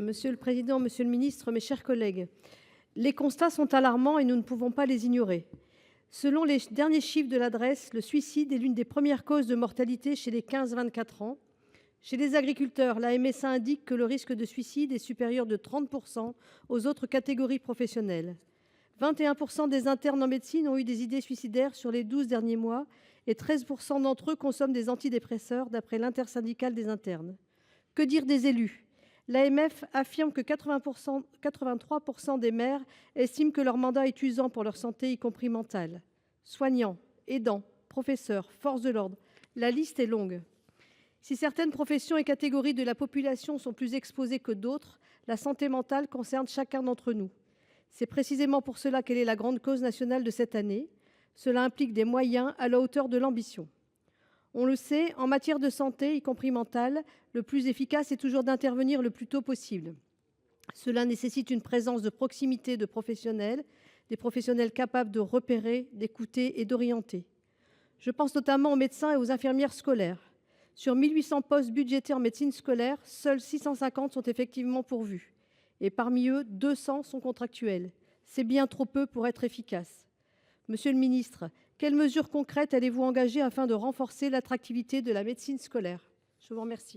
Monsieur le président, monsieur le ministre, mes chers collègues, les constats sont alarmants et nous ne pouvons pas les ignorer. Selon les derniers chiffres de la Drees, le suicide est l'une des premières causes de mortalité chez les 15-24 ans. Chez les agriculteurs, la MSA indique que le risque de suicide est supérieur de 30 % aux autres catégories professionnelles. 21 % des internes en médecine ont eu des idées suicidaires sur les 12 derniers mois et 13 % d'entre eux consomment des antidépresseurs, d'après l'intersyndicale des internes. Que dire des élus ? L'AMF affirme que 83 % des maires estiment que leur mandat est usant pour leur santé, y compris mentale. Soignants, aidants, professeurs, forces de l'ordre, la liste est longue. Si certaines professions et catégories de la population sont plus exposées que d'autres, la santé mentale concerne chacun d'entre nous. C'est précisément pour cela qu'elle est la grande cause nationale de cette année. Cela implique des moyens à la hauteur de l'ambition. On le sait, en matière de santé, y compris mentale, le plus efficace est toujours d'intervenir le plus tôt possible. Cela nécessite une présence de proximité de professionnels, des professionnels capables de repérer, d'écouter et d'orienter. Je pense notamment aux médecins et aux infirmières scolaires. Sur 1 800 postes budgétés en médecine scolaire, seuls 650 sont effectivement pourvus. Et parmi eux, 200 sont contractuels. C'est bien trop peu pour être efficace. Monsieur le ministre, quelles mesures concrètes allez-vous engager afin de renforcer l'attractivité de la médecine scolaire ? Je vous remercie.